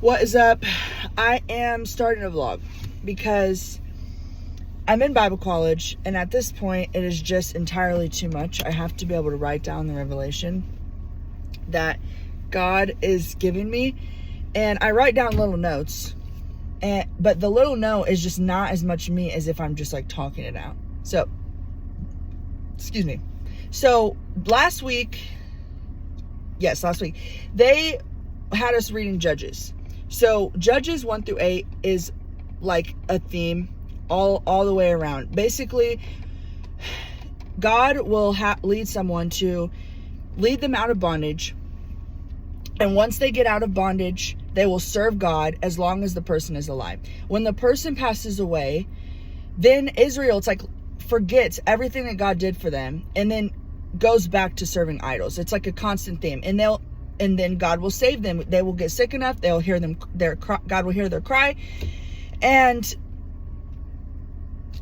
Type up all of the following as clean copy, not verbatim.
What is up? I am starting a vlog because I'm in Bible college, and at this point it is just entirely too much. I have to be able to write down the revelation that God is giving me, and I write down little notes, but the little note is just not as much me as if I'm just like talking it out. So, excuse me. So last week, they had us reading Judges. So Judges 1-8 is like a theme all the way around. Basically, God will lead someone to lead them out of bondage. And once they get out of bondage, they will serve God as long as the person is alive. When the person passes away, then Israel, it's like, forgets everything that God did for them and then goes back to serving idols. It's like a constant theme. And then God will save them. They will get sick enough. They'll hear God will hear their cry. And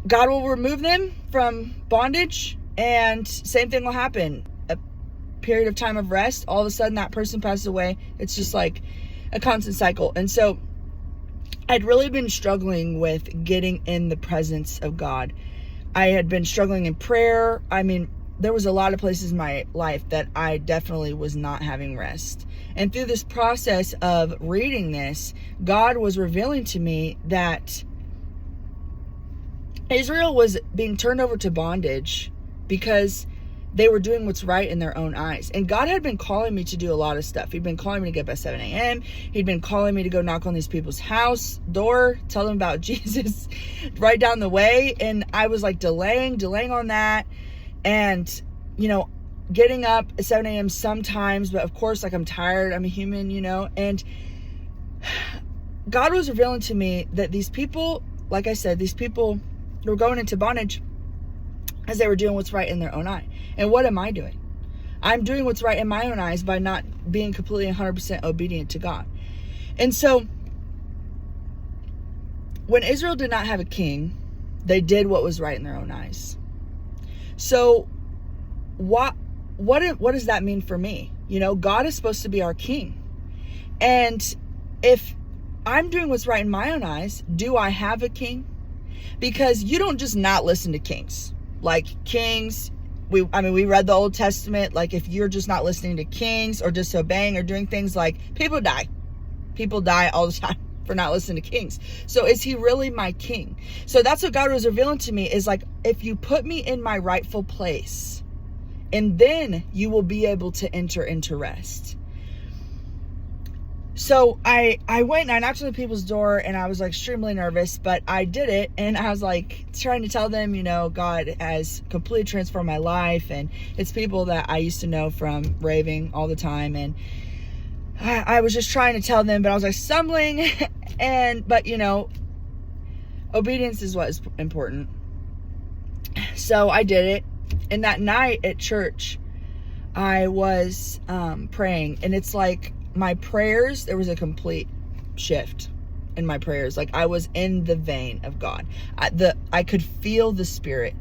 God will remove them from bondage. And same thing will happen. A period of time of rest. All of a sudden that person passes away. It's just like a constant cycle. And so I'd really been struggling with getting in the presence of God. I had been struggling in prayer. I mean, there was a lot of places in my life that I definitely was not having rest. And through this process of reading this, God was revealing to me that Israel was being turned over to bondage because they were doing what's right in their own eyes. And God had been calling me to do a lot of stuff. He'd been calling me to get up at 7 a.m. He'd been calling me to go knock on these people's house door, tell them about Jesus right down the way. And I was like delaying on that. And, getting up at 7 a.m. sometimes, but of course, like, I'm tired. I'm a human, and God was revealing to me that these people, like I said, these people were going into bondage as they were doing what's right in their own eye. And what am I doing? I'm doing what's right in my own eyes by not being completely 100% obedient to God. And so when Israel did not have a king, they did what was right in their own eyes. So what does that mean for me? God is supposed to be our king. And if I'm doing what's right in my own eyes, do I have a king? Because you don't just not listen to kings. Like kings, we read the Old Testament. Like, if you're just not listening to kings or disobeying or doing things, like, people die. People die all the time for not listening to kings. So is he really my king? So that's what God was revealing to me, is like, if you put me in my rightful place, and then you will be able to enter into rest. So I went and I knocked on the people's door, and I was like extremely nervous, but I did it. And I was like trying to tell them, God has completely transformed my life. And it's people that I used to know from raving all the time. And I was just trying to tell them, but I was like stumbling. But obedience is what is important. So I did it. And that night at church, I was praying, and it's like my prayers, there was a complete shift in my prayers. Like, I was in the vein of God. I could feel the Spirit,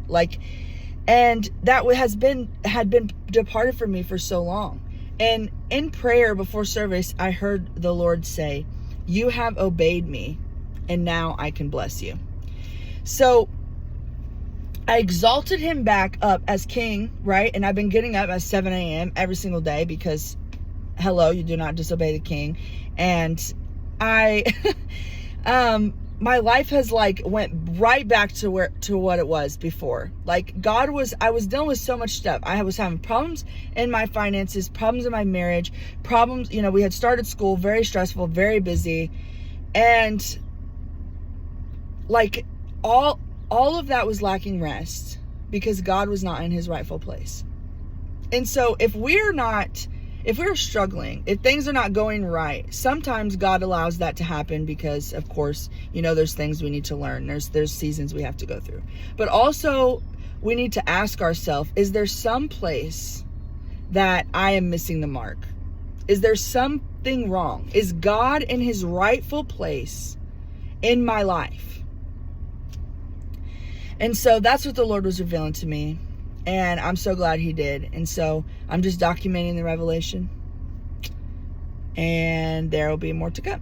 and that had been departed from me for so long. And in prayer before service, I heard the Lord say, "You have obeyed me, and now I can bless you." So I exalted him back up as king, right? And I've been getting up at 7 a.m. every single day because, hello, you do not disobey the king. And my life has went right back to what it was before. Like, I was dealing with so much stuff. I was having problems in my finances, problems in my marriage, problems, we had started school, very stressful, very busy. And all of that was lacking rest because God was not in his rightful place. And so if we're struggling, if things are not going right, sometimes God allows that to happen because, of course, there's things we need to learn. There's seasons we have to go through. But also, we need to ask ourselves, is there some place that I am missing the mark? Is there something wrong? Is God in his rightful place in my life? And so that's what the Lord was revealing to me. And I'm so glad he did. And so I'm just documenting the revelation. And there will be more to come.